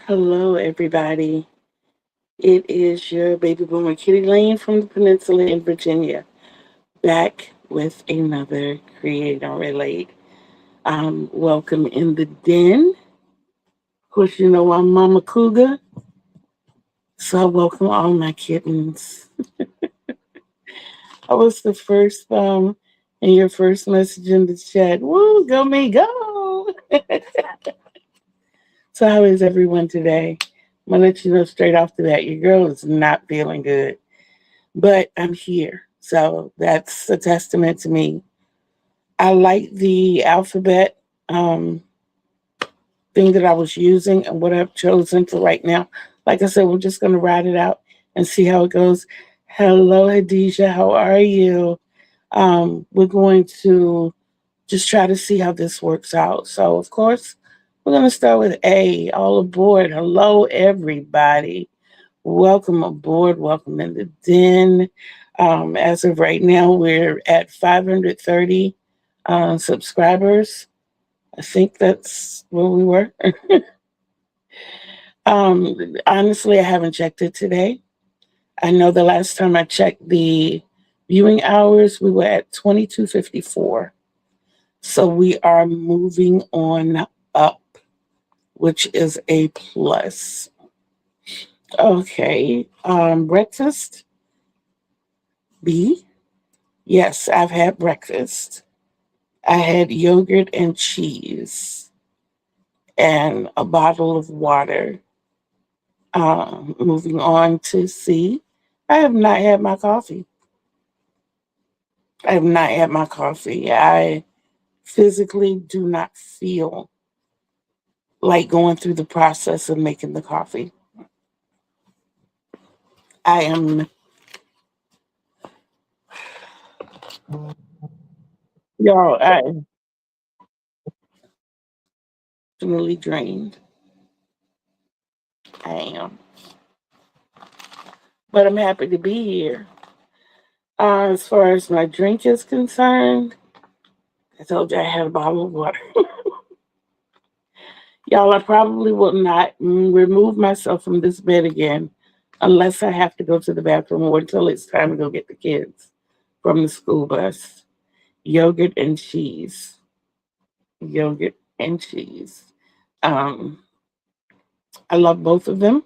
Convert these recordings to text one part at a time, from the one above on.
Hello, everybody. It is your baby boomer Kitty Lane from the Peninsula in Virginia, back with another Create and Relate. Welcome in the den. Of course, you know I'm Mama Cougar, so I welcome all my kittens. I was the first in your first message in the chat. Woo, go me, go! So how is everyone today? I'm gonna let you know straight off the bat, your girl is not feeling good. But I'm here. So that's a testament to me. I like the alphabet thing that I was using and what I've chosen for right now. Like I said, we're just going to ride it out and see how it goes. Hello, Hadijah. How are you? We're going to just try to see how this works out. So, of course, we're going to start with A. All aboard. Hello, everybody. Welcome aboard. Welcome in the den. As of right now, we're at 530 subscribers. I think that's where we were. Honestly, I haven't checked it today. I know the last time I checked the viewing hours, we were at 22:54. So we are moving on up, which is a plus. Okay. Breakfast, B. Yes, I've had breakfast. I had yogurt and cheese and a bottle of water. Moving on to C. I have not had my coffee. I have not had my coffee. I physically do not feel like going through the process of making the coffee. I am, y'all, I am emotionally drained. I am. But I'm happy to be here. As far as my drink is concerned, I told you I had a bottle of water. Y'all, I probably will not remove myself from this bed again unless I have to go to the bathroom or until it's time to go get the kids from the school bus. Yogurt and cheese. Yogurt and cheese. Um, I love both of them.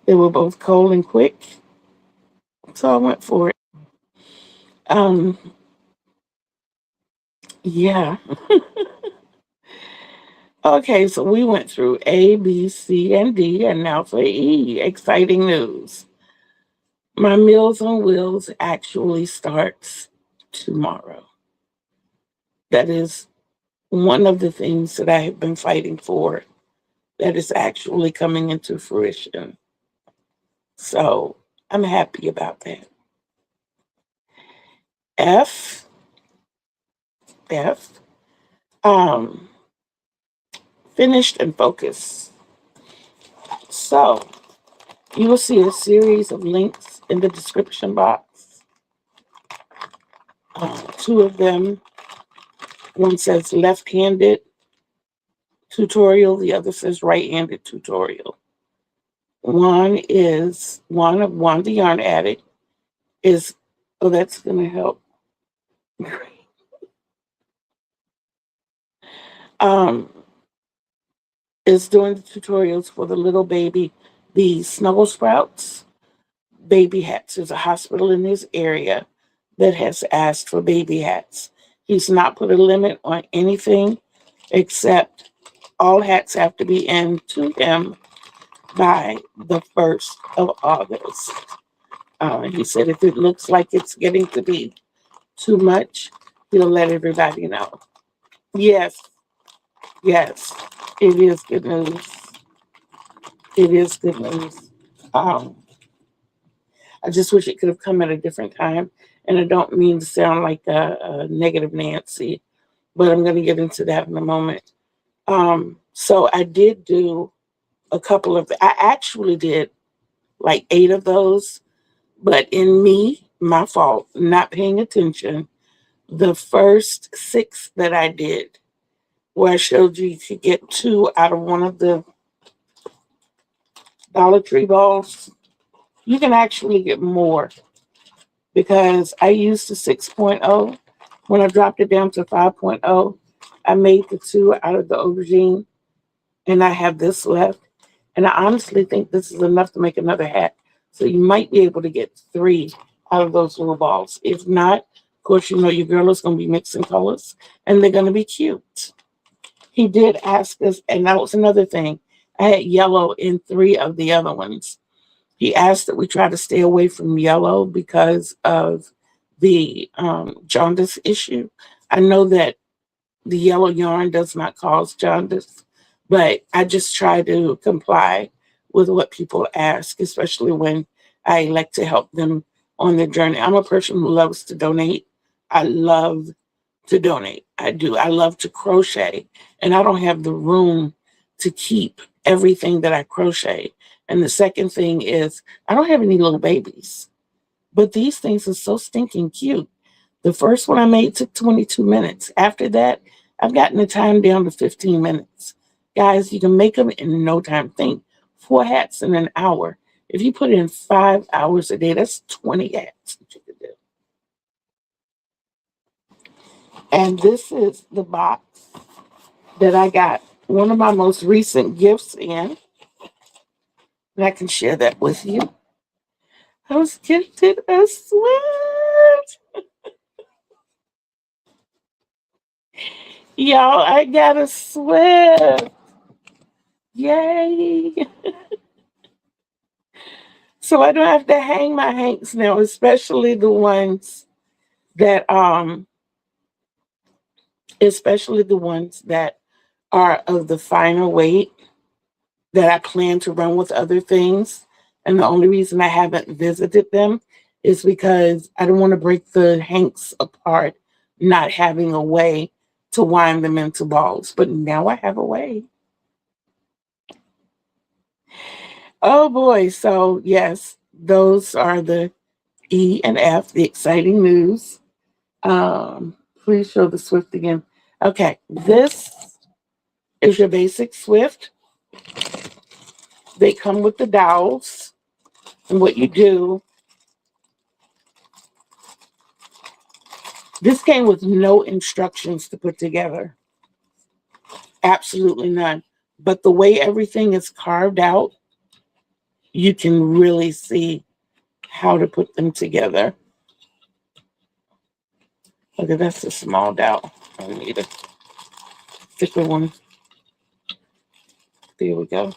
They were both cold and quick, so I went for it. Um, yeah. Okay, so we went through A, B, C, and D, and now for E. Exciting news. My Meals on Wheels actually starts tomorrow. That is one of the things that I have been fighting for that is actually coming into fruition. So I'm happy about that. F, F, um, finished and focused. So you will see a series of links in the description box. Two of them, one says left-handed tutorial, the other says right-handed tutorial. One is one the yarn addict is oh that's gonna help. um is doing the tutorials for the little baby, the Snuggle Sprouts baby hats. There's a hospital in this area that has asked for baby hats. He's not put a limit on anything except all hats have to be in to him by the 1st of August. He said if it looks like it's getting to be too much, he'll let everybody know. Yes, yes, it is good news. It is good news. Um, I just wish it could have come at a different time. And I don't mean to sound like a negative Nancy, but I'm going to get into that in a moment. So I did do a couple of, I actually did like 8 of those, but in me, my fault, not paying attention, the first 6 that I did, where I showed you could get two out of one of the Dollar Tree balls. You can actually get more because I used the 6.0. When I dropped it down to 5.0, I made the two out of the aubergine and I have this left. And I honestly think this is enough to make another hat. So you might be able to get three out of those little balls. If not, of course, you know your girl is going to be mixing colors and they're going to be cute. He did ask us, and that was another thing. I had yellow in three of the other ones. He asked that we try to stay away from yellow because of the jaundice issue. I know that the yellow yarn does not cause jaundice, but I just try to comply with what people ask, especially when I elect to help them on their journey. I'm a person who loves to donate. I love to donate. I do. I love to crochet, and I don't have the room to keep everything that I crochet. And the second thing is, I don't have any little babies, but these things are so stinking cute. The first one I made took 22 minutes. After that, I've gotten the time down to 15 minutes. Guys, you can make them in no time. Think 4 hats in an hour. If you put in 5 hours a day, that's 20 hats that you could do. And this is the box that I got one of my most recent gifts in. And I can share that with you. I was gifted a sweat. Y'all, I got a sweat. Yay. So I don't have to hang my hanks now, that especially the ones that are of the finer weight that I plan to run with other things. And the only reason I haven't visited them is because I don't want to break the hanks apart, not having a way to wind them into balls. But now I have a way. Oh boy. So, yes, those are the E and F, the exciting news. Please show the Swift again. Okay, this is your basic Swift. They come with the dowels. And what you do, this came with no instructions to put together. Absolutely none. But the way everything is carved out, you can really see how to put them together. Okay, that's a small dowel. I need a thicker one. There we go.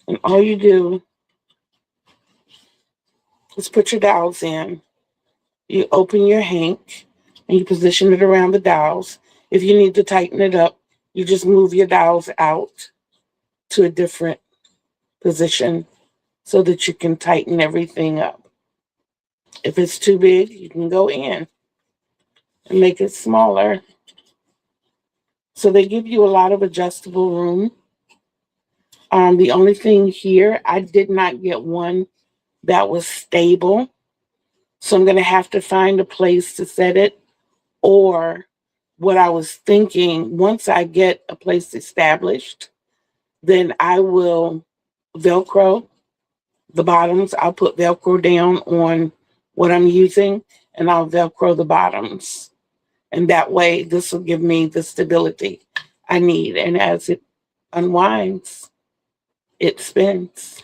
And all you do is put your dowels in. You open your hank and you position it around the dowels. If you need to tighten it up, you just move your dowels out to a different position so that you can tighten everything up. If it's too big, you can go in and make it smaller. So they give you a lot of adjustable room. The only thing here, I did not get one that was stable. So I'm going to have to find a place to set it. Or what I was thinking, once I get a place established, then I will Velcro the bottoms. I'll put Velcro down on what I'm using and I'll Velcro the bottoms. And that way, this will give me the stability I need. And as it unwinds, it spins.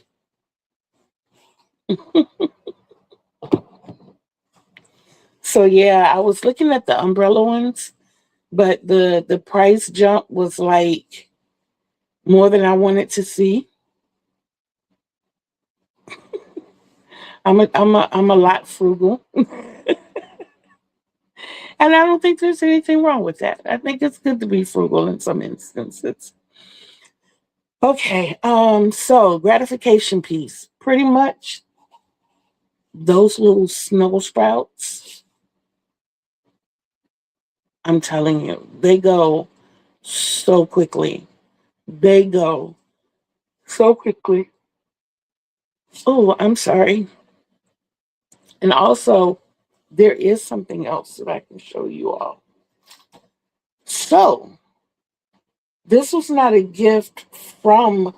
So yeah, I was looking at the umbrella ones, but the price jump was like more than I wanted to see. I'm a lot frugal, and I don't think there's anything wrong with that. I think it's good to be frugal in some instances. Okay, so gratification piece. Pretty much those little snuggle sprouts, I'm telling you, they go so quickly. They go so quickly. Oh, I'm sorry. And also, there is something else that I can show you all. So, this was not a gift from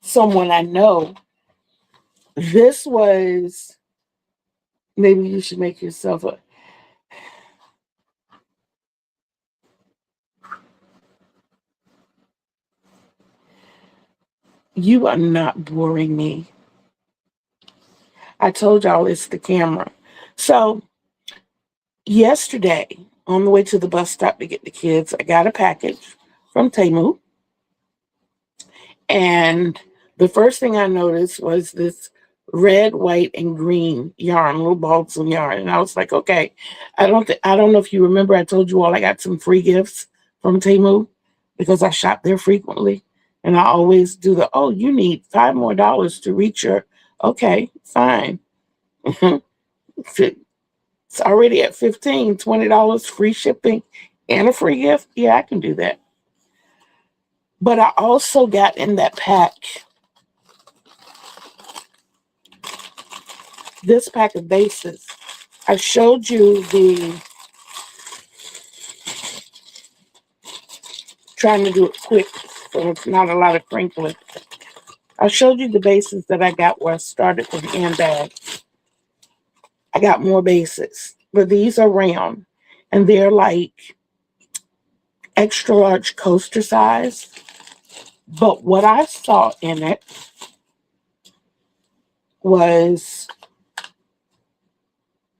someone I know. This was, maybe you should make yourself a, you are not boring me. I told y'all it's the camera. So, yesterday, on the way to the bus stop to get the kids, I got a package from Temu. And the first thing I noticed was this red, white, and green yarn, little balls of yarn. And I was like, okay, I don't know if you remember, I told you all I got some free gifts from Temu because I shop there frequently. And I always do the, oh, you need $5 more to reach your, okay, fine. It's already at $15, $20 free shipping and a free gift. Yeah, I can do that. But I also got in that pack this pack of bases. I showed you the, trying to do it quick so it's not a lot of crinkling. I showed you the bases that I got where I started with handbag. I got more bases, but these are round and they're like extra large coaster size. But what I saw in it was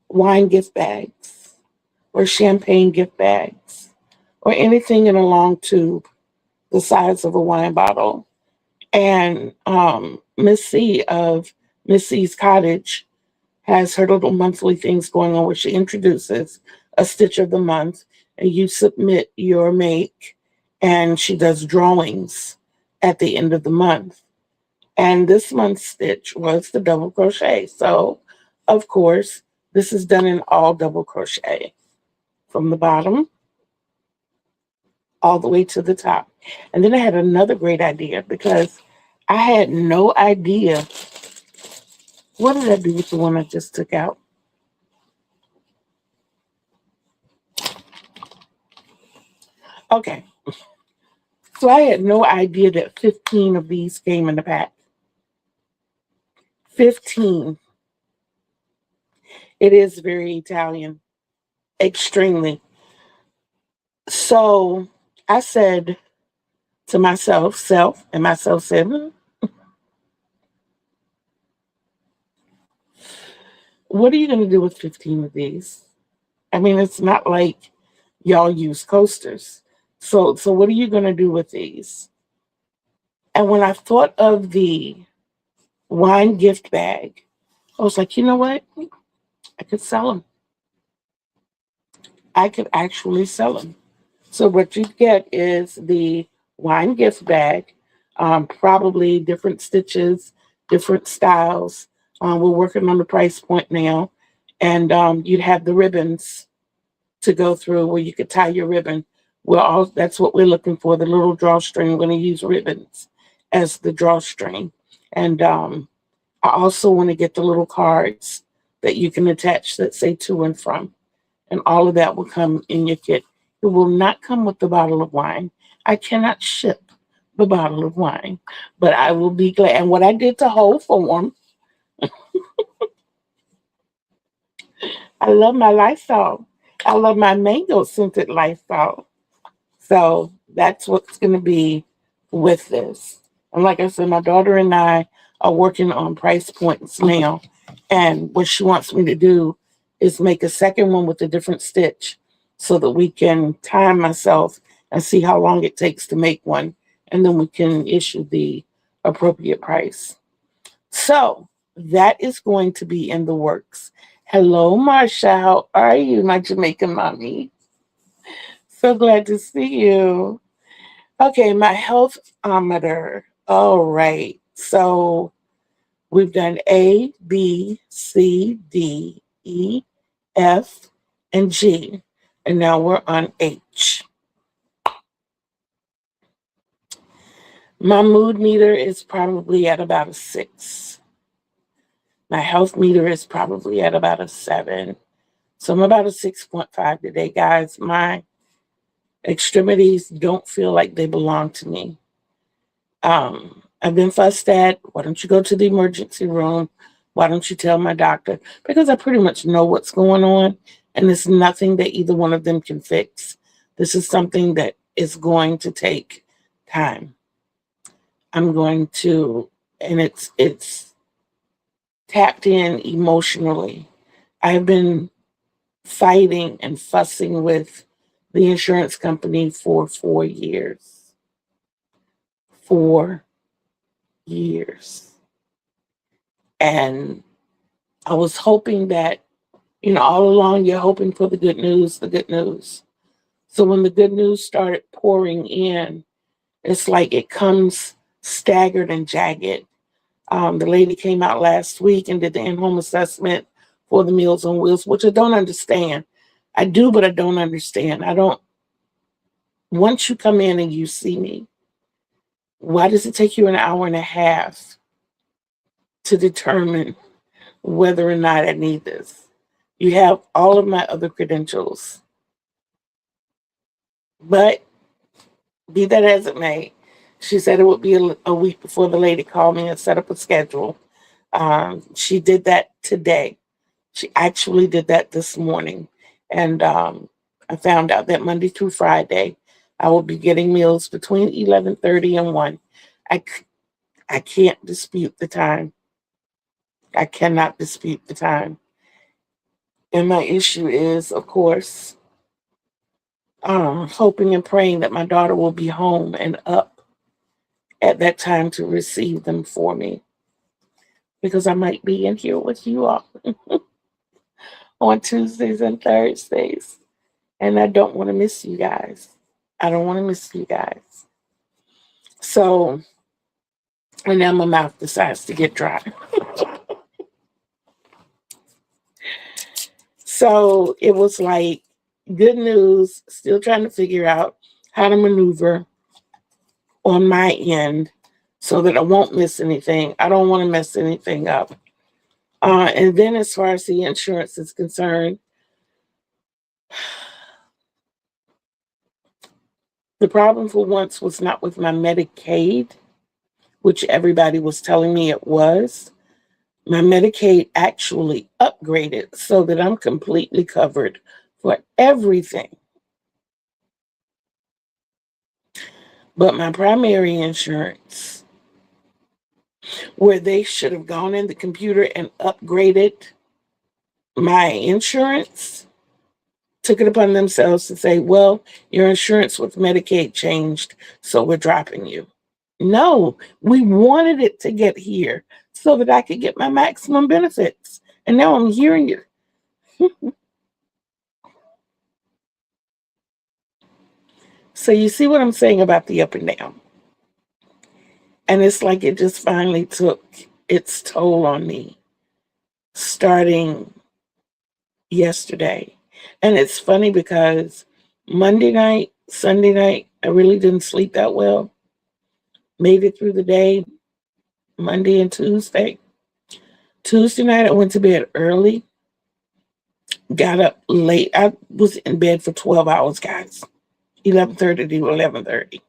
wine gift bags or champagne gift bags or anything in a long tube the size of a wine bottle. And Miss C of Miss C's Cottage has her little monthly things going on where she introduces a stitch of the month and you submit your make and she does drawings at the end of the month. And this month's stitch was the double crochet. So, of course, this is done in all double crochet from the bottom all the way to the top. And then I had another great idea because I had no idea. What did I do with the one I just took out? Okay. So I had no idea that 15 of these came in the pack. 15. It is very Italian. Extremely. So I said to myself, and myself said, what are you going to do with 15 of these? I mean, it's not like y'all use coasters. So what are you going to do with these? And when I thought of the wine gift bag, I was like, you know what? I could sell them. I could actually sell them. So what you get is the wine gift bag, probably different stitches, different styles. We're working on the price point now. And you'd have the ribbons to go through where you could tie your ribbon. That's what we're looking for, the little drawstring. We're going to use ribbons as the drawstring. And I also want to get the little cards that you can attach that say to and from. And all of that will come in your kit. It will not come with the bottle of wine. I cannot ship the bottle of wine, but I will be glad. And what I did to hold form, I love my Lysol. I love my mango scented Lysol. So that's what's going to be with this. And like I said, my daughter and I are working on price points now. And what she wants me to do is make a second one with a different stitch so that we can time myself and see how long it takes to make one. And then we can issue the appropriate price. So that is going to be in the works. Hello, Marsha. How are you, my Jamaican mommy? So glad to see you. Okay, my health-ometer. All right. So we've done A, B, C, D, E, F, and G. And now we're on H. My mood meter is probably at about a 6. My health meter is probably at about a 7. So I'm about a 6.5 today, guys. My extremities don't feel like they belong to me. I've been fussed at. Why don't you go to the emergency room? Why don't you tell my doctor? Because I pretty much know what's going on, and it's nothing that either one of them can fix. This is something that is going to take time. I'm going to, and it's tapped in emotionally. I've been fighting and fussing with the insurance company for 4 years. 4 years. And I was hoping that, all along you're hoping for the good news, the good news. So when the good news started pouring in, it's like it comes staggered and jagged. The lady came out last week and did the in-home assessment for the Meals on Wheels, which I don't understand. I do, but I don't understand. Once you come in and you see me, why does it take you an hour and a half to determine whether or not I need this? You have all of my other credentials. But be that as it may, she said it would be a week before the lady called me and set up a schedule. She did that today. She actually did that this morning. And I found out that Monday through Friday, I will be getting meals between 11:30 and 1. I, I can't dispute the time. I cannot dispute the time. And my issue is, of course, hoping and praying that my daughter will be home and up at that time to receive them for me. Because I might be in here with you all on Tuesdays and Thursdays. And I don't want to miss you guys. I don't want to miss you guys. So, and now my mouth decides to get dry. So it was like good news, still trying to figure out how to maneuver on my end so that I won't miss anything. I don't want to mess anything up. And then as far as the insurance is concerned, the problem for once was not with my Medicaid, which everybody was telling me it was. My Medicaid actually upgraded so that I'm completely covered for everything. But my primary insurance, where they should have gone in the computer and upgraded my insurance, took it upon themselves to say, well, your insurance with Medicaid changed, so we're dropping you. No, we wanted it to get here so that I could get my maximum benefits. And now I'm hearing it. So you see what I'm saying about the up and down. And it's like it just finally took its toll on me starting yesterday. And it's funny because Monday night, Sunday night, I really didn't sleep that well. Made it through the day, Monday and Tuesday. Tuesday night, I went to bed early, got up late. I was in bed for 12 hours, guys. 11:30 to 11:30.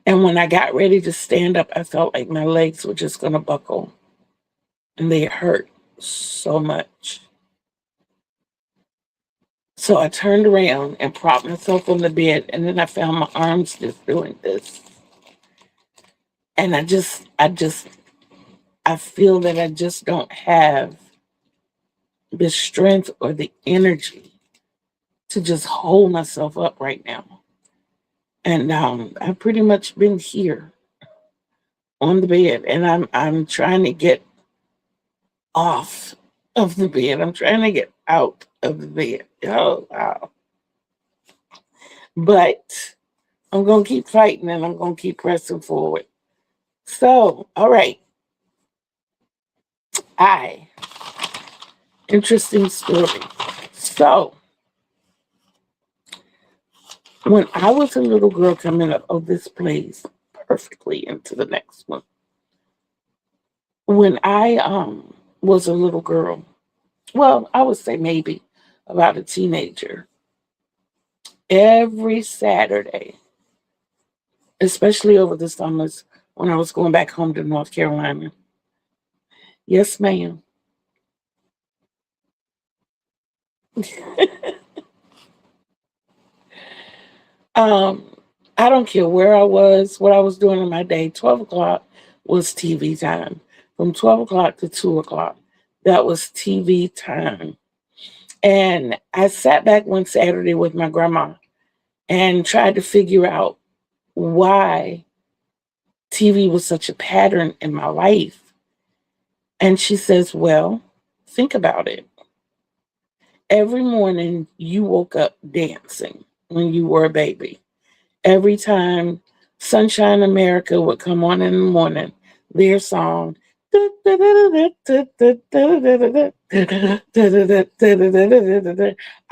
And when I got ready to stand up, I felt like my legs were just going to buckle. And they hurt so much. So I turned around and propped myself on the bed. And then I found my arms just doing this. And I feel that I just don't have the strength or the energy to just hold myself up right now. And I've pretty much been here on the bed, and I'm trying to get off of the bed. I'm trying to get out of the bed. Oh wow! But I'm gonna keep fighting, and I'm gonna keep pressing forward. So, all right, I interesting story. So, when I was a little girl coming up, oh, this plays perfectly into the next one. When I was a little girl, well, I would say maybe about a teenager, every Saturday, especially over the summers when I was going back home to North Carolina. Yes, ma'am. Um, I don't care where I was, what I was doing in my day. 12 o'clock was TV time. From 12 o'clock to 2 o'clock, that was TV time. And I sat back one Saturday with my grandma and tried to figure out why TV was such a pattern in my life. And she says, well, think about it. Every morning you woke up dancing when you were a baby. Every time Sunshine America would come on in the morning, their song. I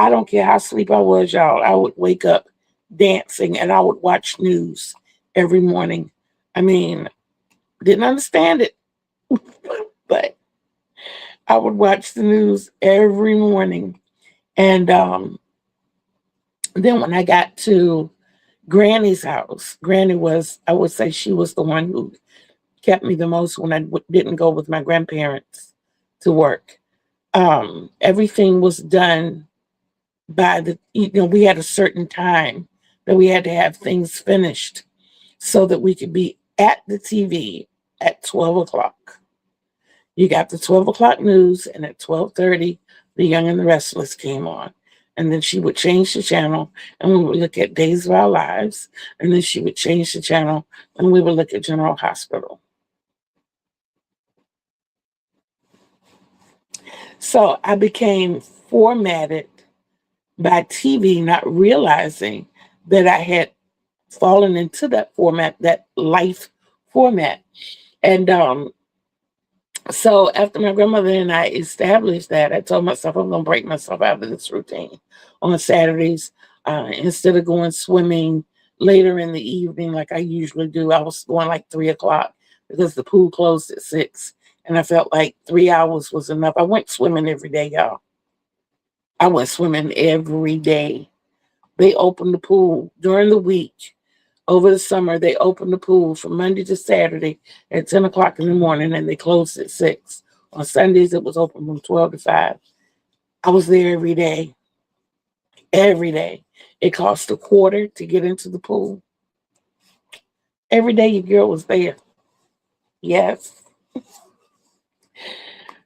don't care how asleep I was, y'all. I would wake up dancing and I would watch news every morning. I mean, didn't understand it, but I would watch the news every morning. And then when I got to Granny's house, Granny was, I would say, she was the one who kept me the most when I didn't go with my grandparents to work. Everything was done by we had a certain time that we had to have things finished so that we could be at the TV at 12 o'clock. You got the 12 o'clock news, and at 12:30, The Young and the Restless came on. And then she would change the channel, and we would look at Days of Our Lives. And then she would change the channel, and we would look at General Hospital. So I became formatted by TV, not realizing that I had fallen into that format, that life format. And so after my grandmother and I established that, I told myself I'm going to break myself out of this routine on Saturdays. Instead of going swimming later in the evening like I usually do, I was going like 3 o'clock because the pool closed at 6. And I felt like 3 hours was enough. I went swimming every day, y'all. I went swimming every day. They opened the pool during the week. Over the summer, they opened the pool from Monday to Saturday at 10 o'clock in the morning, and they closed at 6. On Sundays, it was open from 12 to 5. I was there every day, every day. It cost a quarter to get into the pool. Every day, your girl was there. Yes.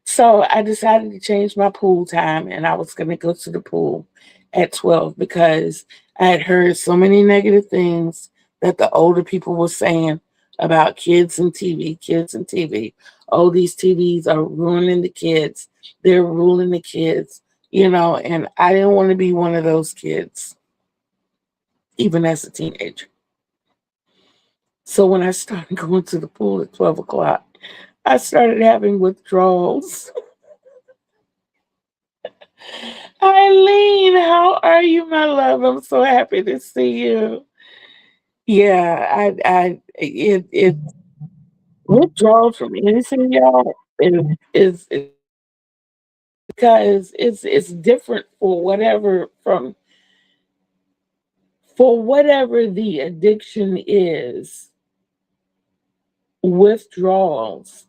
So I decided to change my pool time, and I was going to go to the pool at 12 because I had heard so many negative things that the older people were saying about kids and TV, kids and TV. Oh, these TVs are ruining the kids. They're ruling the kids, and I didn't want to be one of those kids, even as a teenager. So when I started going to the pool at 12 o'clock, I started having withdrawals. Eileen, how are you, my love? I'm so happy to see you. Yeah, it withdrawals from anything, y'all, is because it's different for whatever the addiction is. Withdrawals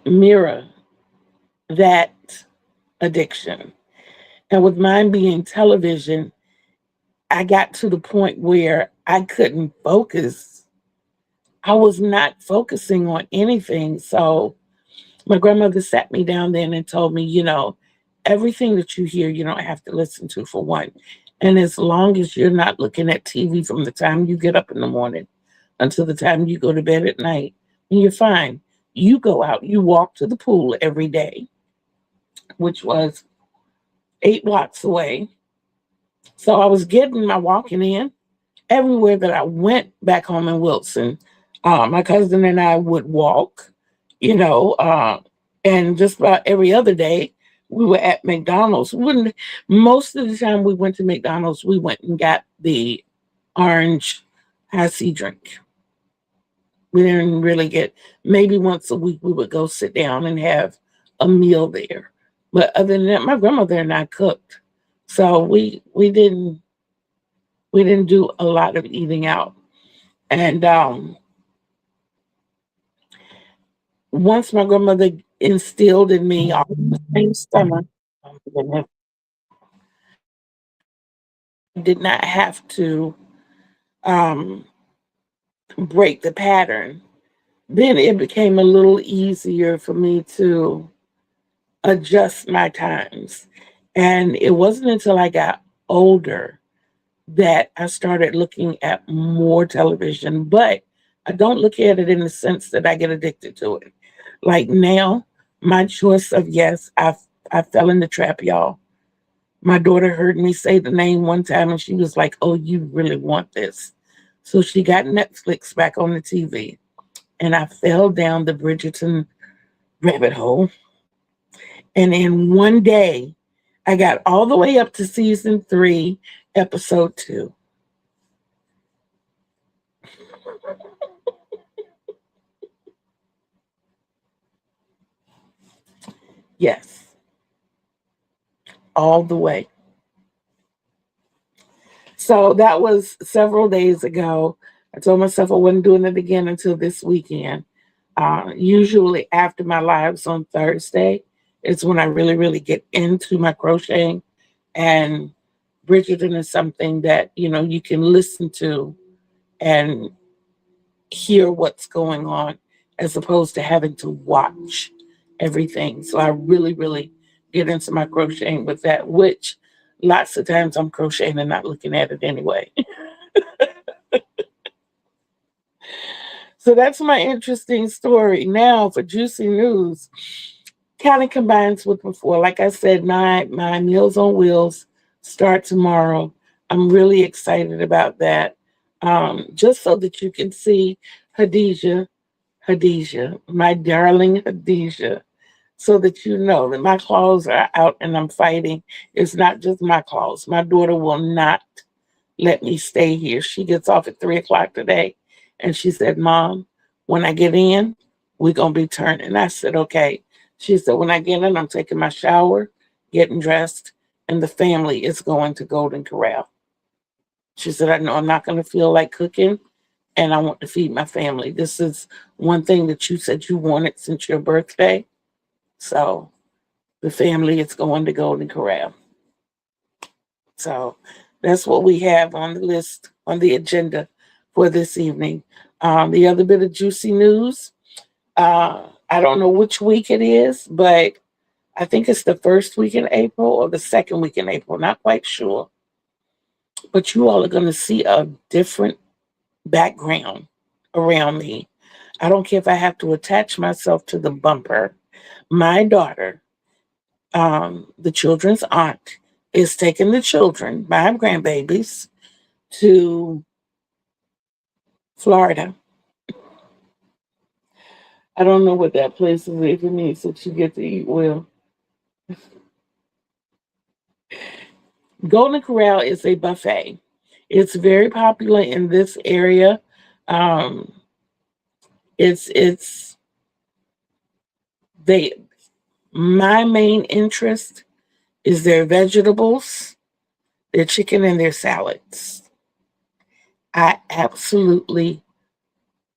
mirror that addiction, and with mine being television, I got to the point where I couldn't focus. I was not focusing on anything. So my grandmother sat me down then and told me, everything that you hear, you don't have to listen to, for one. And as long as you're not looking at TV from the time you get up in the morning until the time you go to bed at night, and you're fine. You go out, you walk to the pool every day, which was 8 blocks away. So I was getting my walking in. Everywhere that I went back home in Wilson, my cousin and I would walk, you know, uh, and just about every other day we were at McDonald's. Most of the time we went to McDonald's, we went and got the orange high C drink. We didn't really get, maybe once a week we would go sit down and have a meal there. But other than that, my grandmother and I cooked. So we didn't do a lot of eating out. And once my grandmother instilled in me all the same summer, oh my goodness, did not have to um, break the pattern, then it became a little easier for me to adjust my times. And it wasn't until I got older that I started looking at more television, but I don't look at it in the sense that I get addicted to it. Like now, my choice of yes, I fell in the trap, y'all. My daughter heard me say the name one time and she was like, "Oh, you really want this." So she got Netflix back on the TV and I fell down the Bridgerton rabbit hole. And in one day, I got all the way up to season 3, episode 2. Yes, all the way. So that was several days ago. I told myself I wasn't doing it again until this weekend. Usually after my lives on Thursday, it's when I really, really get into my crocheting. And Bridgerton is something that, you can listen to and hear what's going on as opposed to having to watch everything. So I really, really get into my crocheting with that, which lots of times I'm crocheting and not looking at it anyway. So that's my interesting story. Now for juicy news, kind of combines with before. Like I said, my Meals on Wheels start tomorrow. I'm really excited about that. Just so that you can see Hadijah, my darling Hadijah, so that you know that my claws are out and I'm fighting. It's not just my claws. My daughter will not let me stay here. She gets off at 3 o'clock today. And she said, "Mom, when I get in, we're going to be turning." I said, "Okay." She said, "When I get in, I'm taking my shower, getting dressed, and the family is going to Golden Corral." She said, "I know I'm not going to feel like cooking, and I want to feed my family. This is one thing that you said you wanted since your birthday. So the family is going to Golden Corral." So that's what we have on the list, on the agenda for this evening. The other bit of juicy news, I don't know which week it is, but I think it's the first week in April or the second week in April, not quite sure. But you all are going to see a different background around me. I don't care if I have to attach myself to the bumper. My daughter, the children's aunt, is taking the children, my grandbabies, to Florida. I don't know what that place is if it means that you get to eat well. Golden Corral is a buffet. It's very popular in this area. Um, it's they my main interest is their vegetables, their chicken, and their salads. I absolutely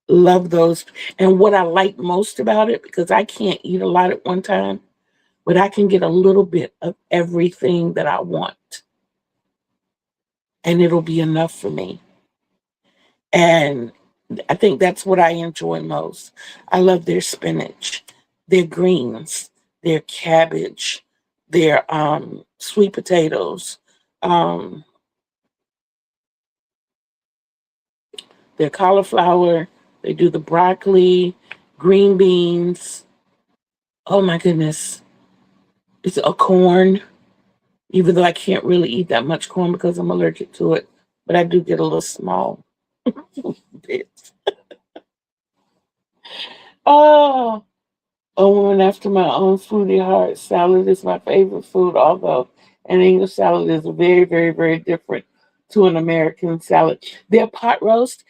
love those. And what I like most about it, because I can't eat a lot at one time, but I can get a little bit of everything that I want, and it'll be enough for me. And I think that's what I enjoy most. I love their spinach, their greens, their cabbage, their sweet potatoes, um, their cauliflower. They do the broccoli, green beans. Oh my goodness. It's a corn, even though I can't really eat that much corn because I'm allergic to it, but I do get a little small bit. Oh, a woman after my own foodie heart. Salad is my favorite food, although an English salad is very, very, very different to an American salad. Their pot roast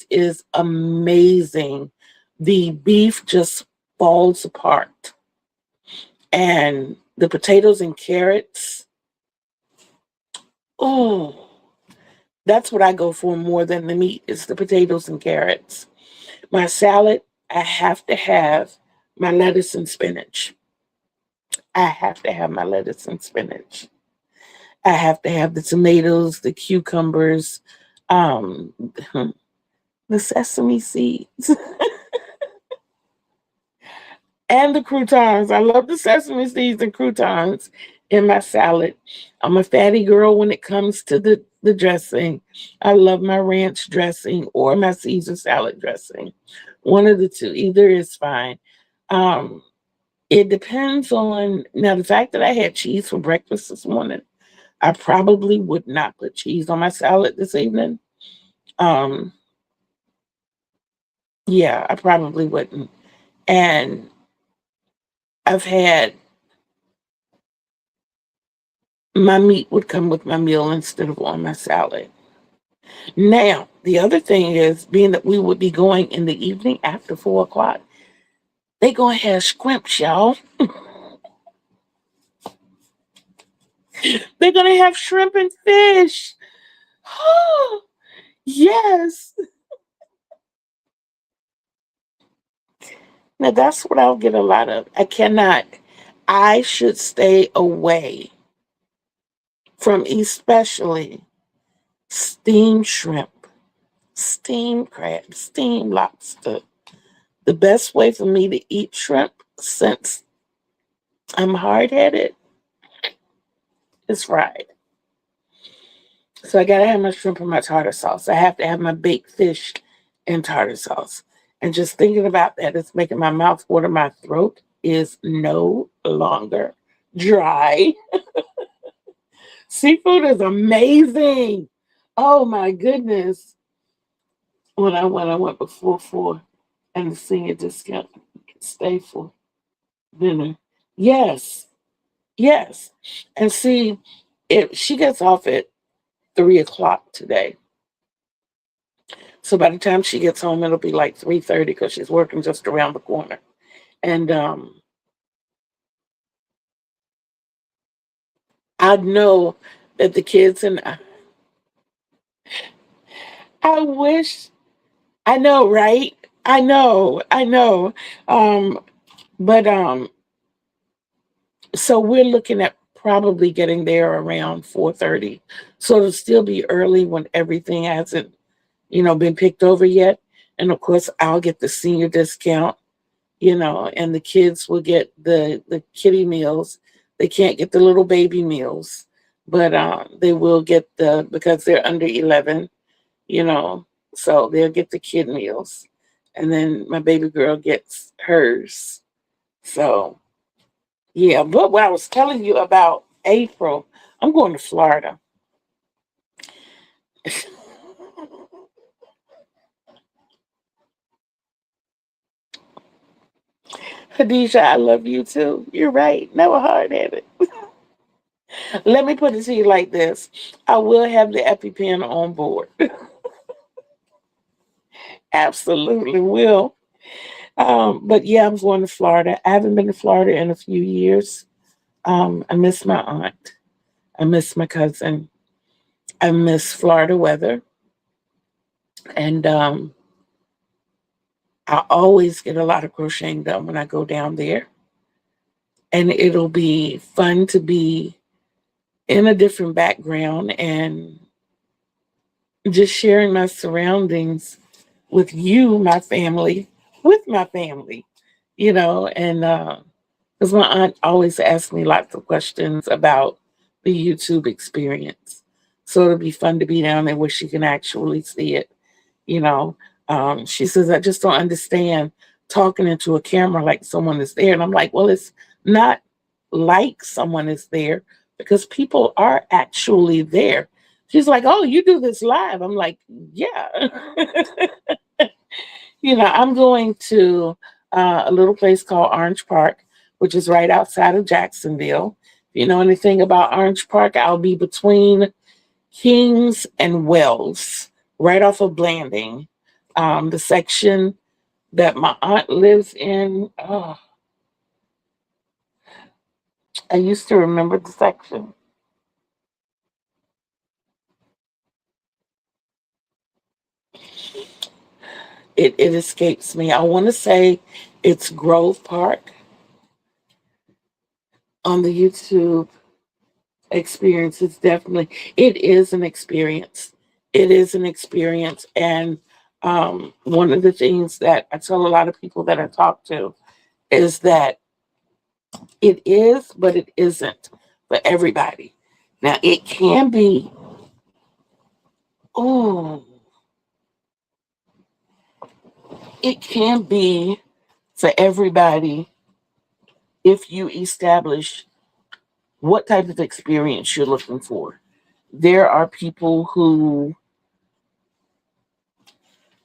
is amazing. The beef just falls apart. And the potatoes and carrots, oh, that's what I go for more than the meat is the potatoes and carrots. My salad, I have to have my lettuce and spinach. I have to have my lettuce and spinach. I have to have the tomatoes, the cucumbers, um, the sesame seeds, and the croutons. I love the sesame seeds and croutons in my salad. I'm a fatty girl when it comes to the dressing. I love my ranch dressing or my Caesar salad dressing. One of the two, either is fine. Um, it depends on now the fact that I had cheese for breakfast this morning. I probably would not put cheese on my salad this evening. Um, yeah, I probably wouldn't. And I've had my meat would come with my meal instead of on my salad. Now, the other thing is, being that we would be going in the evening after 4 o'clock, they gonna have scrimps, y'all. They're gonna have shrimp and fish. Oh, yes. Now that's what I'll get a lot of. I cannot. I should stay away from especially steamed shrimp, steamed crab, steamed lobster. The best way for me to eat shrimp, since I'm hard headed, is fried. So I gotta have my shrimp and my tartar sauce. I have to have my baked fish and tartar sauce. And just thinking about that is making my mouth water. My throat is no longer dry. Seafood is amazing. Oh my goodness. When I went before for and the senior discount, you can stay for dinner. Yes, yes. And see, if she gets off at 3 o'clock today. So by the time she gets home, it'll be like 3:30 because she's working just around the corner. And I know that the kids and I wish I know, right? I know. Um, but so we're looking at probably getting there around 4:30. So it'll still be early when everything hasn't, been picked over yet. And of course I'll get the senior discount, and the kids will get the kiddie meals. They can't get the little baby meals, but they will get because they're under 11, you know, so they'll get the kid meals, and then my baby girl gets hers. So yeah, but what I was telling you about April, I'm going to Florida. Khadijah, I love you too. You're right. Never hard headed. Let me put it to you like this. I will have the EpiPen on board. Absolutely will. But yeah, I'm going to Florida. I haven't been to Florida in a few years. I miss my aunt. I miss my cousin. I miss Florida weather. And I always get a lot of crocheting done when I go down there. And it'll be fun to be in a different background and just sharing my surroundings with you, my family, with my family, and because my aunt always asks me lots of questions about the YouTube experience. So it'll be fun to be down there where she can actually see it, you know. She says, I just don't understand talking into a camera like someone is there. And I'm like, well, it's not like someone is there because people are actually there. She's like, oh, you do this live. I'm like, yeah. I'm going to a little place called Orange Park, which is right outside of Jacksonville. If you know anything about Orange Park, I'll be between Kings and Wells, right off of Blanding. The section that my aunt lives in. Oh, I used to remember the section. It escapes me. I want to say it's Grove Park on the YouTube experience. It's definitely, it is an experience. It is an experience. And one of the things that I tell a lot of people that I talk to is that it is, but it isn't for everybody. Now, it can be, oh, it can be for everybody if you establish what type of experience you're looking for. There are people who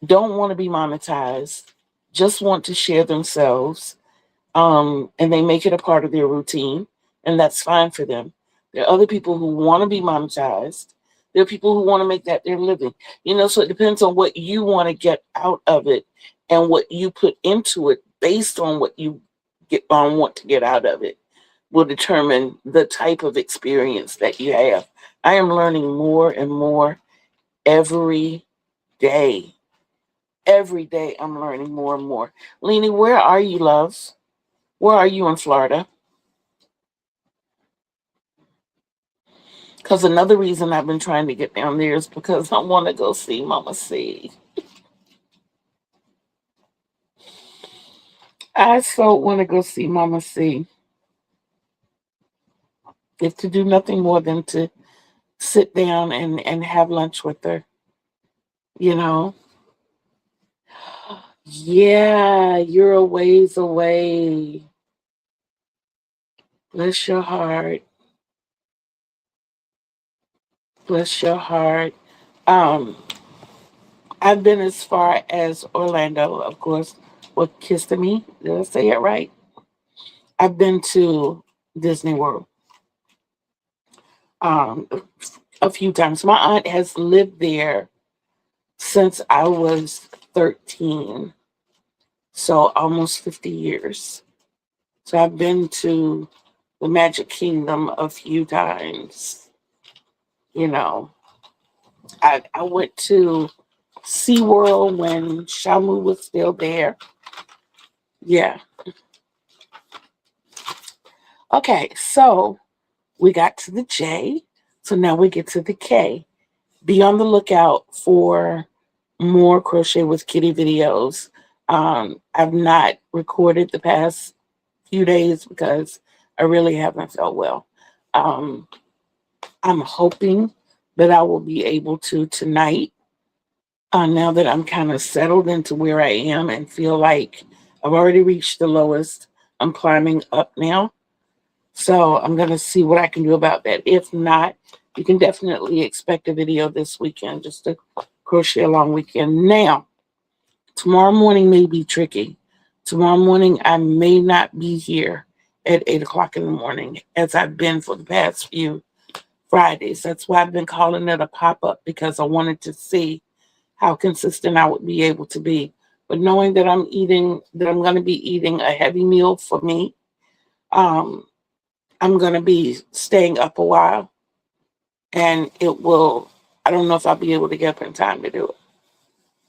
don't want to be monetized, just want to share themselves, and they make it a part of their routine, and that's fine for them. There are other people who want to be monetized. There are people who want to make that their living. So it depends on what you want to get out of it and what you put into it based on what you want to get out of it will determine the type of experience that you have. I am learning more and more every day. Every day I'm learning more and more. Leanie, where are you, loves? Where are you in Florida? Because another reason I've been trying to get down there is because I want to go see Mama C. I so want to go see Mama C. If to do nothing more than to sit down and have lunch with her, you know? Yeah, you're a ways away. Bless your heart. Bless your heart. Um, I've been as far as Orlando, of course, with Kissimmee. Did I say it right? I've been to Disney World um, a few times. My aunt has lived there since I was 13, so almost 50 years. So I've been to the Magic Kingdom a few times. You know, I went to SeaWorld when Shamu was still there. Yeah. Okay, so we got to the J. So now we get to the K. Be on the lookout for more Crochet with Kitty videos. I've not recorded the past few days because I really haven't felt well. Um, I'm hoping that I will be able to tonight, now that I'm kind of settled into where I am and feel like I've already reached the lowest. I'm climbing up now. So I'm going to see what I can do about that. If not, you can definitely expect a video this weekend, just a crochet along weekend. Now, tomorrow morning may be tricky. Tomorrow morning, I may not be here at 8 o'clock in the morning, as I've been for the past few Fridays. That's why I've been calling it a pop-up, because I wanted to see how consistent I would be able to be. But knowing that I'm going to be eating a heavy meal for me, um, I'm going to be staying up a while, and I don't know if I'll be able to get up in time to do it.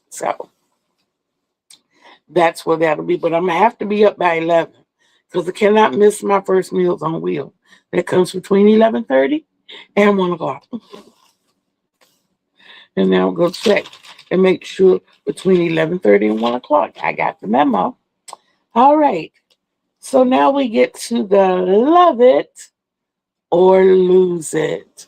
So that's where that'll be. But I'm going to have to be up by 11 because I cannot miss my first Meals on Wheel. That comes between 11:30 and 1 o'clock. And now I'll go check and make sure between 11:30 and 1 o'clock. I got the memo. All right. So now we get to the love it or lose it.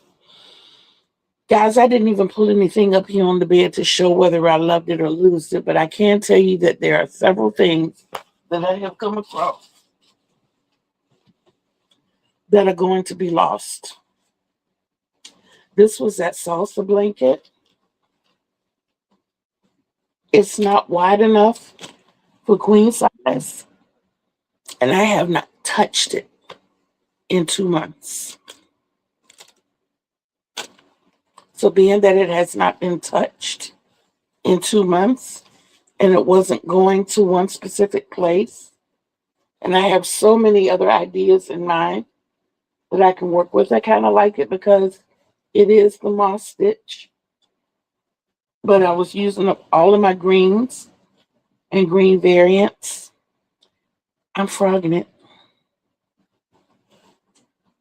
Guys, I didn't even put anything up here on the bed to show whether I loved it or lost it, but I can tell you that there are several things that I have come across that are going to be lost. This was that salsa blanket. It's not wide enough for queen size, and I have not touched it in 2 months. So being that it has not been touched in 2 months and it wasn't going to one specific place, and I have so many other ideas in mind that I can work with. I kind of like it because it is the moss stitch, but I was using up all of my greens and green variants. I'm frogging it.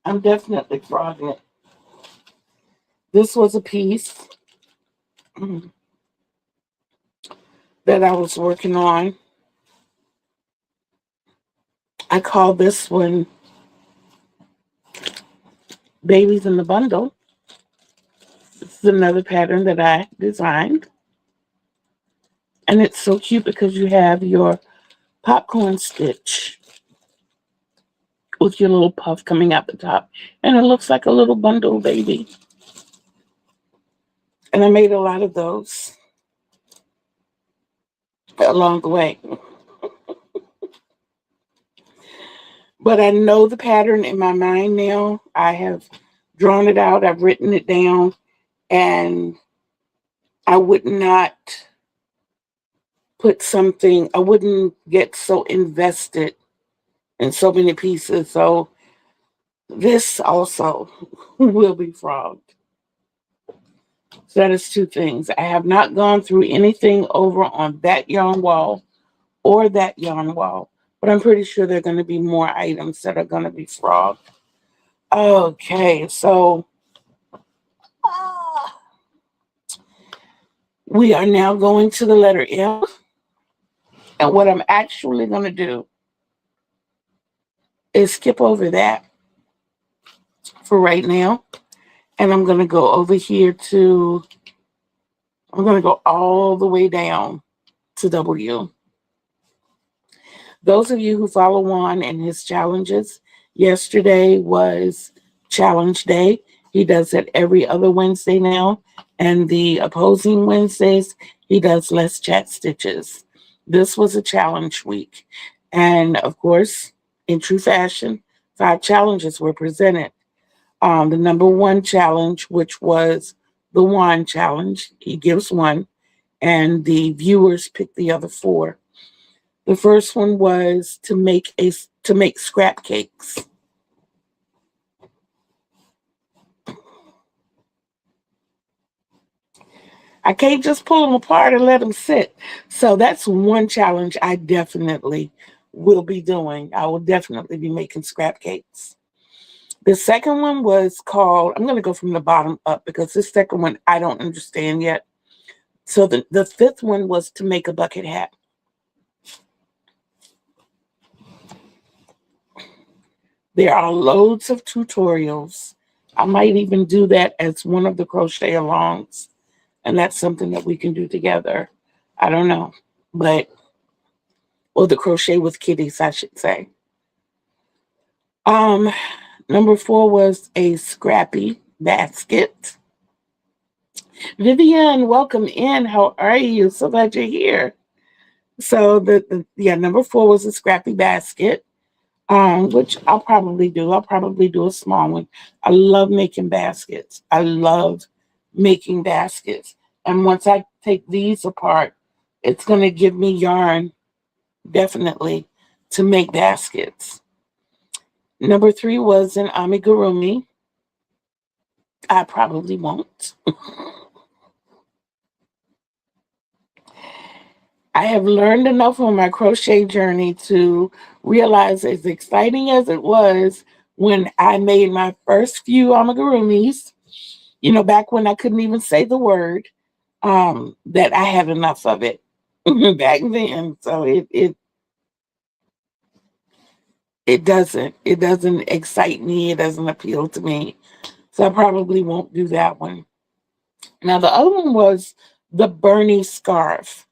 I'm definitely frogging it. This was a piece that I was working on. I call this one Babies in the Bundle. This is another pattern that I designed. And it's so cute because you have your popcorn stitch with your little puff coming out the top. And it looks like a little bundle baby. And I made a lot of those along the way. But I know the pattern in my mind now. I have drawn it out, I've written it down, and I would not I wouldn't get so invested in so many pieces. So this also will be frogged. So that is two things. I have not gone through anything over on that yarn wall or that yarn wall, but I'm pretty sure there are going to be more items that are going to be frogged. Okay, so we are now going to the letter M. And what I'm actually going to do is skip over that for right now. And I'm going to go over here I'm going to go all the way down to W. Those of you who follow Juan and his challenges, yesterday was challenge day. He does it every other Wednesday now. And the opposing Wednesdays, he does less chat stitches. This was a challenge week. And of course, in true fashion, 5 challenges were presented. The number 1 challenge, which was the Juan challenge, he gives 1, and the viewers pick the other 4. The first one was to make scrap cakes. I can't just pull them apart and let them sit. So that's one challenge I definitely will be doing. I will definitely be making scrap cakes. The second one was called, I'm going to go from the bottom up because this second one I don't understand yet. So the 5th one was to make a bucket hat. There are loads of tutorials. I might even do that as one of the crochet alongs. And that's something that we can do together. I don't know. Or the crochet with kitties, I should say. Number 4 was a scrappy basket. Vivian, welcome in. How are you? So glad you're here. So number 4 was a scrappy basket, which I'll probably do. I'll probably do a small one. I love making baskets. And once I take these apart, it's going to give me yarn, definitely, to make baskets. Number 3 was an amigurumi. I probably won't. I have learned enough on my crochet journey to realize, as exciting as it was when I made my first few amigurumis, back when I couldn't even say the word, that I had enough of it back then. So it doesn't excite me. It doesn't appeal to me. So I probably won't do that one. Now the other one was the Bernie scarf.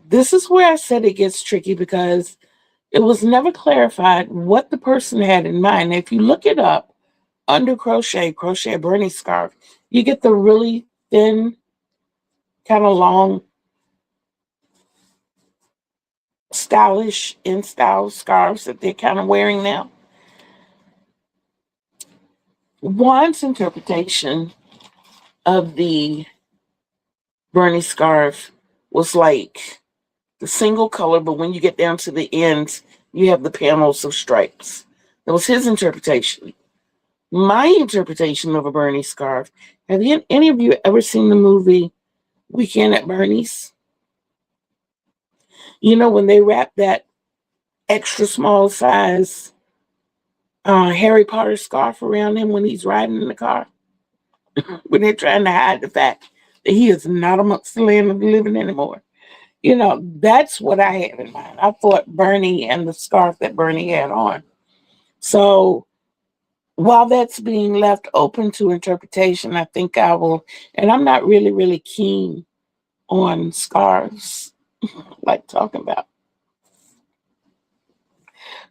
This is where I said it gets tricky because it was never clarified what the person had in mind. If you look it up under crochet Bernie scarf, you get the really thin, kind of long, stylish in-style scarves that they're kind of wearing now. Juan's interpretation of the Bernie scarf was like the single color, but when you get down to the ends, you have the panels of stripes. That was his interpretation. My interpretation of a Bernie scarf. Have any of you ever seen the movie Weekend at Bernie's? You know, when they wrap that extra small size Harry Potter scarf around him when he's riding in the car, when they're trying to hide the fact that he is not amongst the land of the living anymore. You know, that's what I had in mind. I thought Bernie and the scarf that Bernie had on. So while that's being left open to interpretation, I think I will, and I'm not really, really keen on scarves, like talking about.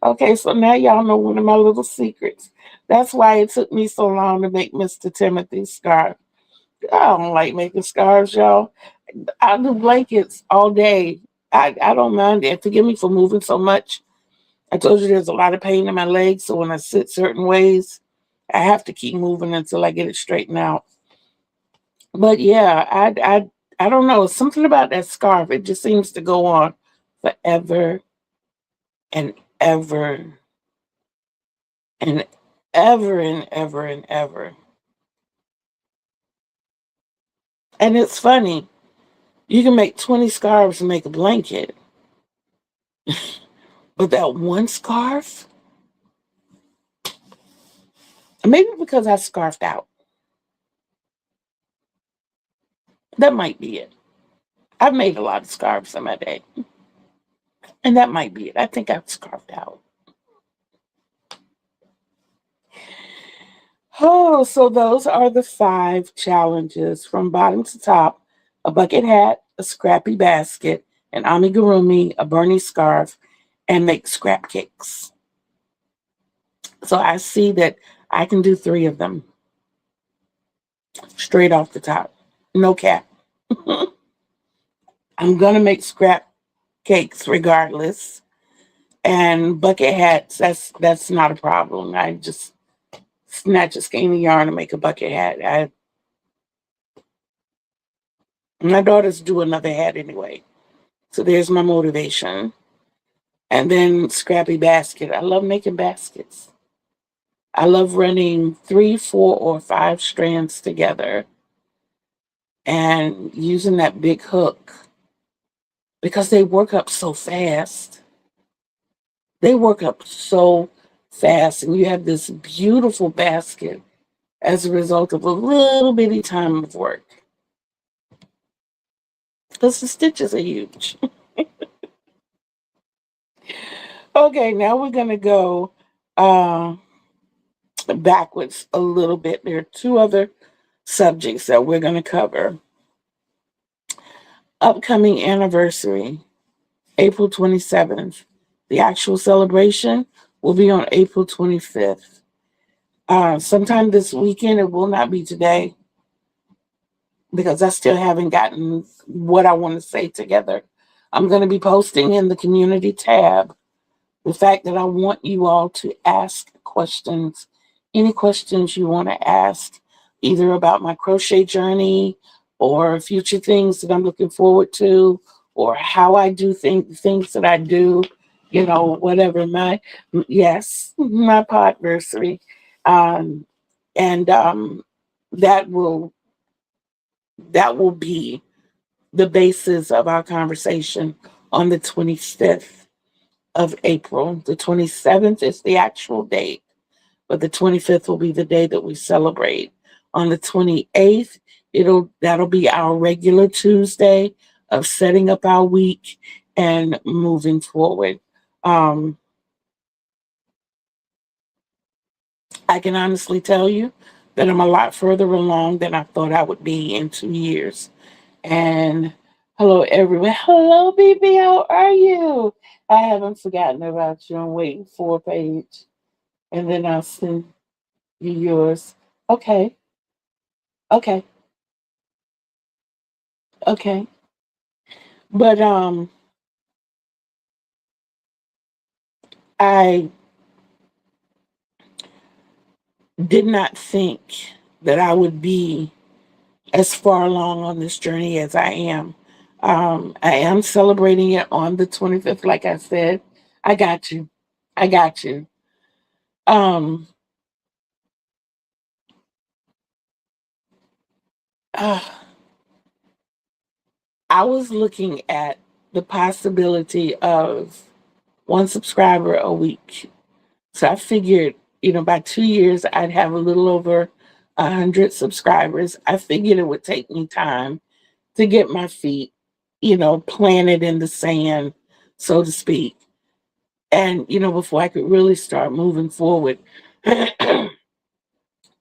Okay, so now y'all know one of my little secrets. That's why it took me so long to make Mr. Timothy's scarf. I don't like making scarves, y'all. I do blankets all day. I don't mind it. Forgive me for moving so much. I told you there's a lot of pain in my legs, so when I sit certain ways, I have to keep moving until I get it straightened out. But yeah, I don't know. Something about that scarf. It just seems to go on forever and ever and ever and ever and ever. And it's funny. You can make 20 scarves and make a blanket, but that one scarf, maybe because I scarfed out. That might be it. I've made a lot of scarves in my day, and that might be it. I think I've scarfed out. Oh, so those are the 5 challenges from bottom to top: a bucket hat, a scrappy basket, an amigurumi, a Bernie scarf, and make scrap cakes. So I see that I can do 3 of them straight off the top. No cap. I'm gonna make scrap cakes regardless. And bucket hats, that's not a problem. I just snatch a skein of yarn and make a bucket hat. My daughters do another hat anyway. So there's my motivation. And then scrappy basket. I love making baskets. I love running 3, 4, or 5 strands together and using that big hook because they work up so fast. They work up so fast, and you have this beautiful basket as a result of a little bitty time of work. Because the stitches are huge. Okay, now we're going to go uh, backwards a little bit. There are 2 other subjects that we're going to cover. Upcoming anniversary, April 27th. The actual celebration will be on April 25th. Sometime this weekend, it will not be today because I still haven't gotten what I want to say together. I'm going to be posting in the community tab the fact that I want you all to ask questions, any questions you want to ask, either about my crochet journey or future things that I'm looking forward to, or how I do things that I do, whatever. Yes, my podversary. Um, and that will that will be the basis of our conversation on the 25th of April. The 27th is the actual date, but the 25th will be the day that we celebrate. On the 28th, that'll be our regular Tuesday of setting up our week and moving forward. Um, I can honestly tell you that I'm a lot further along than I thought I would be in 2 years. And hello, everyone. Hello, BB. How are you? I haven't forgotten about you. I'm waiting for a page, and then I'll send you yours. Okay. Okay. Okay. But I did not think that I would be as far along on this journey as I am. I am celebrating it on the 25th, like I said. I got you. I got you. Um, uh, I was looking at the possibility of one subscriber a week. So I figured, by 2 years, I'd have a little over 100 subscribers. I figured it would take me time to get my feet, planted in the sand, so to speak. And, before I could really start moving forward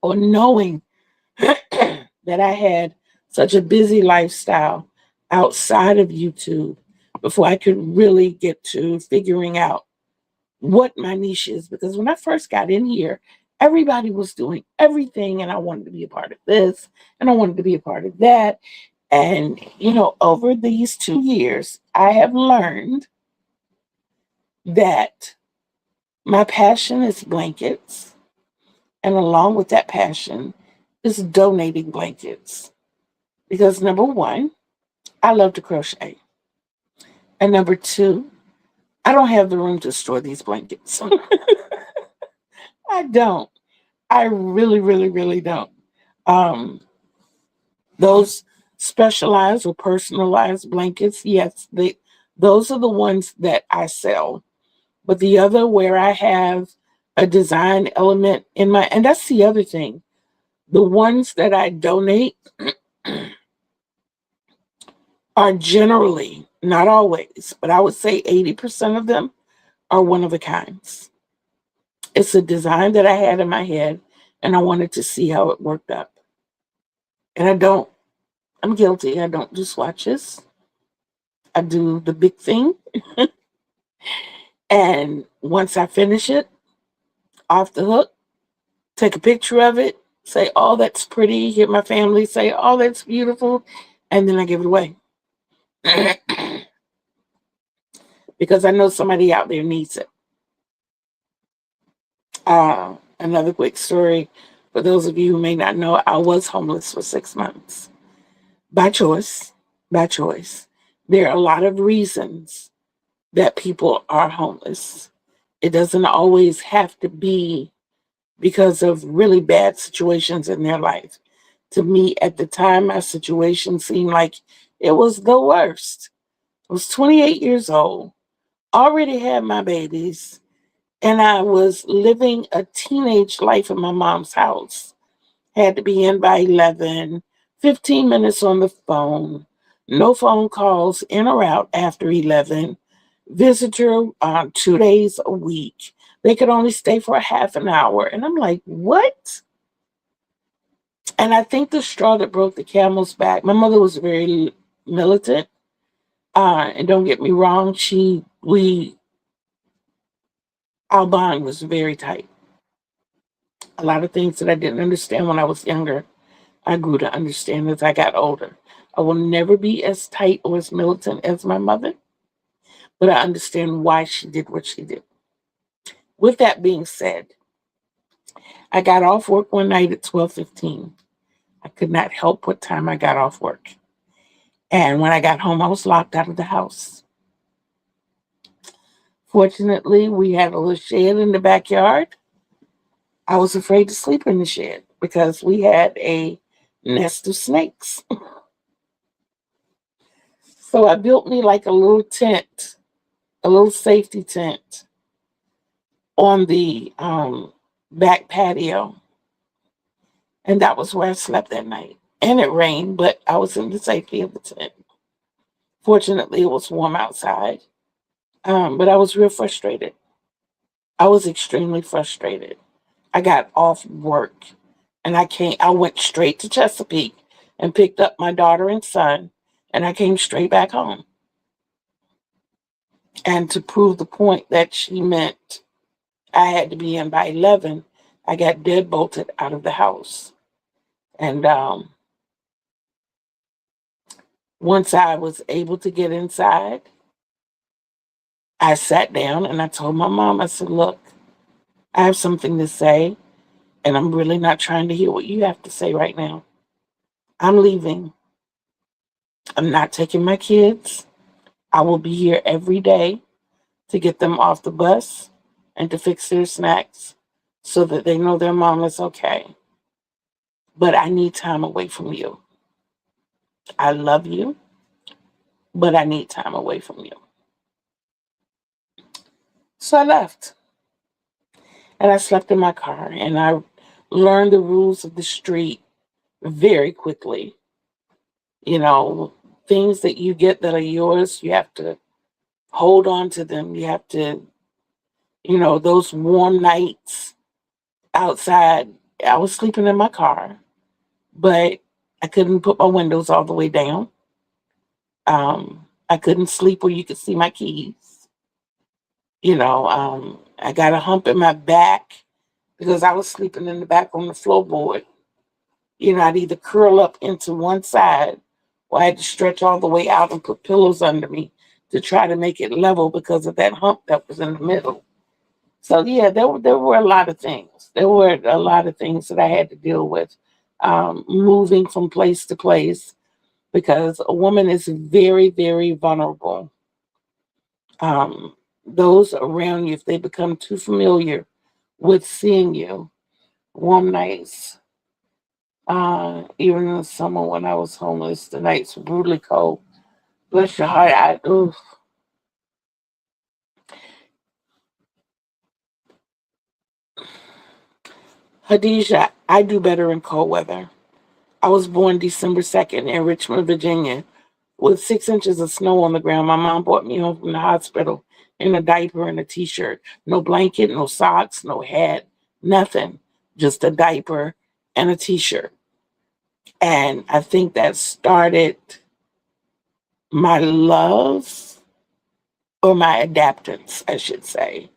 or knowing that I had such a busy lifestyle outside of YouTube, before I could really get to figuring out what my niche is. Because when I first got in here, everybody was doing everything, and I wanted to be a part of this, and I wanted to be a part of that. And, over these 2 years, I have learned that my passion is blankets. And along with that passion is donating blankets. Because number one, I love to crochet. And number two, I don't have the room to store these blankets. I don't. I really, really, really don't. Um, those specialized or personalized blankets, yes, those are the ones that I sell. But the other where I have a design element in my, and that's the other thing. The ones that I donate are generally, not always, but I would say 80% of them are one of a kinds. It's a design that I had in my head and I wanted to see how it worked up. And I'm guilty. I don't do swatches. I do the big thing. And once I finish it, off the hook, take a picture of it, say, oh, that's pretty. Hear my family say, oh, that's beautiful. And then I give it away. Because I know somebody out there needs it. Another quick story for those of you who may not know, I was homeless for 6 months by choice. By choice. There are a lot of reasons that people are homeless. It doesn't always have to be because of really bad situations in their life. To me, at the time, my situation seemed like it was the worst. I was 28 years old, already had my babies, and I was living a teenage life in my mom's house. Had to be in by 11, 15 minutes on the phone, no phone calls in or out after 11, visitor 2 days a week. They could only stay for a half an hour. And I'm like, what? And I think the straw that broke the camel's back, my mother was very militant. And don't get me wrong, our bond was very tight. A lot of things that I didn't understand when I was younger, I grew to understand as I got older. I will never be as tight or as militant as my mother, but I understand why she did what she did. With that being said, I got off work one night at 12:15. I could not help what time I got off work. And when I got home, I was locked out of the house. Fortunately, we had a little shed in the backyard. I was afraid to sleep in the shed because we had a nest of snakes. So I built me like a little tent, a little safety tent on the back patio. And that was where I slept that night. And it rained, but I was in the safety of the tent. Fortunately, it was warm outside. But I was real frustrated. I was extremely frustrated. I got off work and I went straight to Chesapeake and picked up my daughter and son, and I came straight back home. And to prove the point that she meant I had to be in by 11, I got deadbolted out of the house. And once I was able to get inside, I sat down and I told my mom, I said, look, I have something to say, and I'm really not trying to hear what you have to say right now. I'm leaving. I'm not taking my kids. I will be here every day to get them off the bus and to fix their snacks so that they know their mom is okay. But I need time away from you. I love you, but I need time away from you. So I left and I slept in my car and I learned the rules of the street very quickly. You know, things that you get that are yours, you have to hold on to them. You have to, those warm nights outside. I was sleeping in my car, but I couldn't put my windows all the way down. I couldn't sleep where you could see my keys. I got a hump in my back because I was sleeping in the back on the floorboard. I'd either curl up into one side or I had to stretch all the way out and put pillows under me to try to make it level because of that hump that was in the middle. So yeah, there were a lot of things. There were a lot of things that I had to deal with, moving from place to place because a woman is very, very vulnerable. Um, those around you, if they become too familiar with seeing you, warm nights, even in the summer when I was homeless, the nights were brutally cold. Bless your heart, Hadijah, I do better in cold weather. I was born December 2nd in Richmond, Virginia, with 6 inches of snow on the ground. My mom brought me home from the hospital in a diaper and a t-shirt. No blanket, no socks, no hat, nothing. Just a diaper and a t-shirt. And I think that started my love or my adaptance, I should say,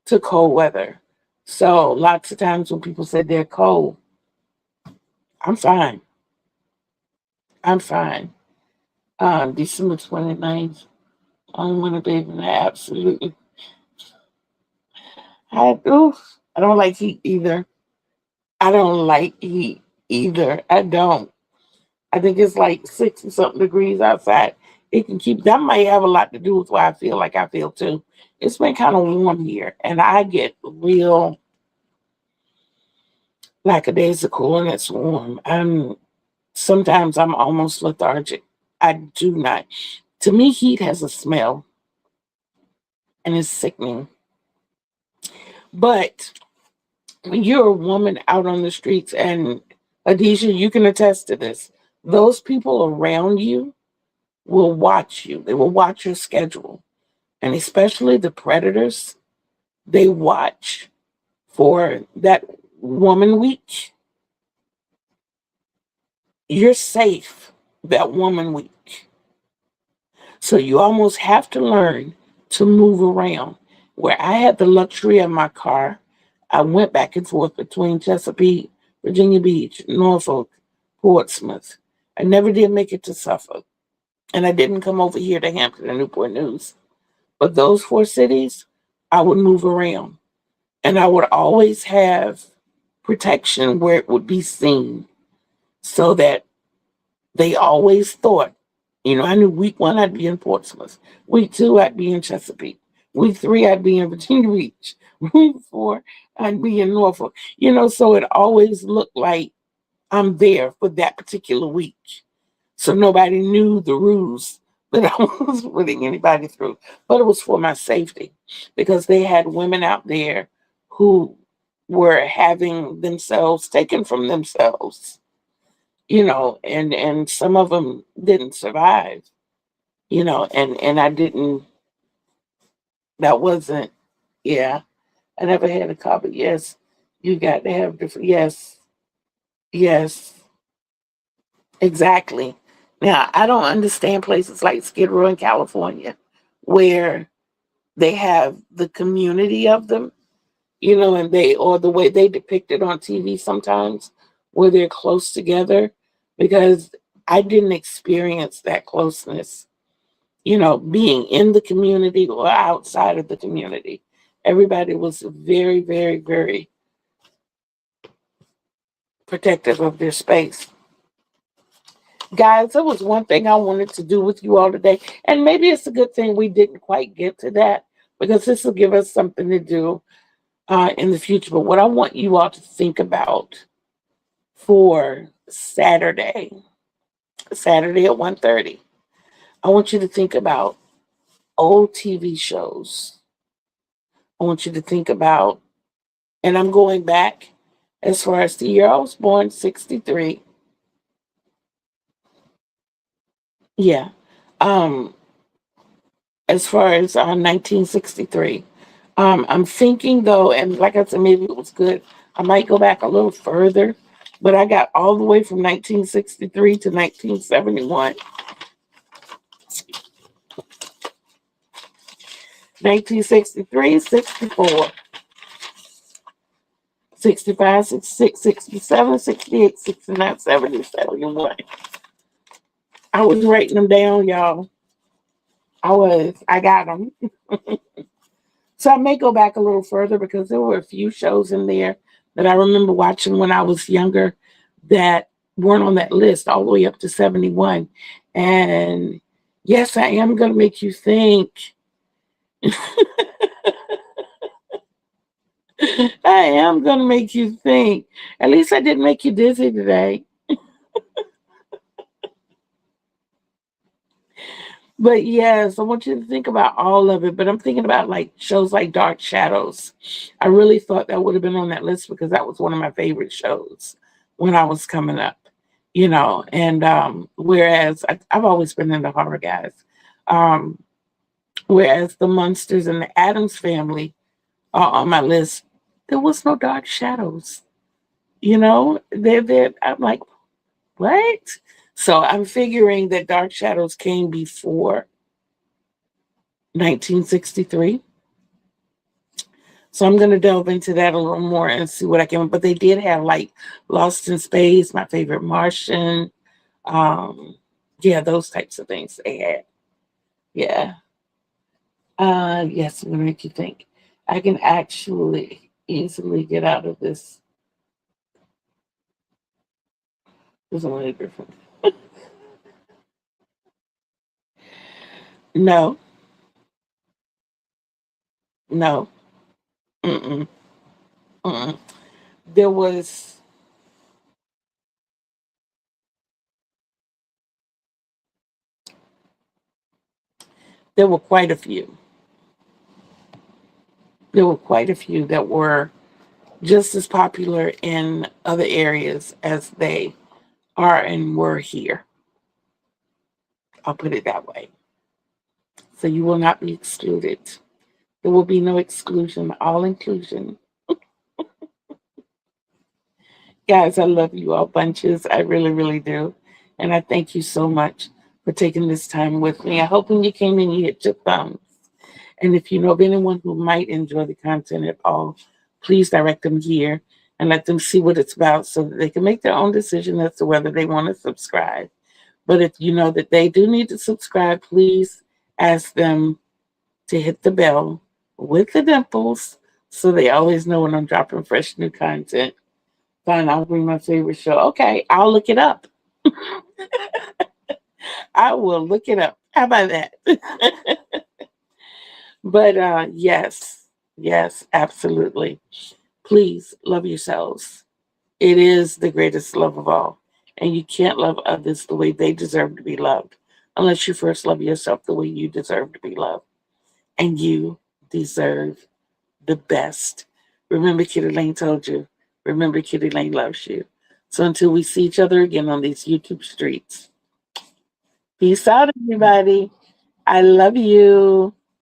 to cold weather. So lots of times when people said they're cold, I'm fine. I'm fine. December 29th, I want a baby, and I absolutely I don't like heat either. I don't like heat either. I don't. I think it's like 60 something degrees outside. It can keep that might have a lot to do with why I feel like I feel too. It's been kind of warm here and I get real lackadaisical when it's warm. I'm almost lethargic. I do not. To me, heat has a smell and it's sickening. But when you're a woman out on the streets, and Adisha, you can attest to this, those people around you will watch you. They will watch your schedule. And especially the predators, they watch for that woman week. You're safe that woman week. So you almost have to learn to move around. Where I had the luxury of my car, I went back and forth between Chesapeake, Virginia Beach, Norfolk, Portsmouth. I never did make it to Suffolk. And I didn't come over here to Hampton and Newport News. But those four cities, I would move around. And I would always have protection where it would be seen so that they always thought, I knew week 1 I'd be in Portsmouth. Week 2 I'd be in Chesapeake. Week 3 I'd be in Virginia Beach. Week 4 I'd be in Norfolk. So it always looked like I'm there for that particular week. So nobody knew the rules that I was putting anybody through. But it was for my safety because they had women out there who were having themselves taken from themselves, and some of them didn't survive, and I didn't, that wasn't, yeah, I never had a car, but yes, you got to have different, yes, yes, exactly. Now, I don't understand places like Skid Row in California where they have the community of them, and or the way they depict it on TV sometimes, where they're close together, because I didn't experience that closeness, being in the community or outside of the community. Everybody was very, very, very protective of their space. Guys, there was one thing I wanted to do with you all today, and maybe it's a good thing we didn't quite get to that because this will give us something to do in the future. But what I want you all to think about for Saturday at 1:30, I want you to think about old TV shows. I want you to think about, and I'm going back as far as the year I was born, 63. Yeah. Um, as far as 1963. I'm thinking though, and like I said, maybe it was good. I might go back a little further, but I got all the way from 1963 to 1971. 1963, 64, 65, 66, 67, 68, 69, 70, 71. I was writing them down, y'all. I got them. So I may go back a little further because there were a few shows in there that I remember watching when I was younger that weren't on that list all the way up to 71. And yes, I am going to make you think. I am going to make you think. At least I didn't make you dizzy today. But yes, I want you to think about all of it. But I'm thinking about like shows like Dark Shadows. I really thought that would have been on that list because that was one of my favorite shows when I was coming up, you know. And whereas I've always been into horror, guys. Um, whereas the Munsters and the Addams Family are on my list, there was no Dark Shadows. You know, I'm like, what? So I'm figuring that Dark Shadows came before 1963. So I'm going to delve into that a little more and see what I can. But they did have like Lost in Space, My Favorite Martian. Um, yeah, those types of things they had. Yeah. Yes, I'm going to make you think. I can actually easily get out of this. There's only different. No, no. Mm-mm, mm-mm. There was, there were quite a few. There were quite a few that were just as popular in other areas as they are and were here. I'll put it that way. So you will not be excluded. There will be no exclusion, all inclusion. Guys, I love you all bunches. I really, really do. And I thank you so much for taking this time with me. I hope when you came in, you hit your thumbs. And if you know of anyone who might enjoy the content at all, please direct them here and let them see what it's about so that they can make their own decision as to whether they want to subscribe. But if you know that they do need to subscribe, please ask them to hit the bell with the dimples so they always know when I'm dropping fresh new content. Fine, I'll bring my favorite show. Okay, I'll look it up. I will look it up. How about that? But yes, yes, absolutely. Please love yourselves. It is the greatest love of all. And you can't love others the way they deserve to be loved unless you first love yourself the way you deserve to be loved. And you deserve the best. Remember, Kitty Lane told you. Remember, Kitty Lane loves you. So until we see each other again on these YouTube streets, peace out, everybody. I love you.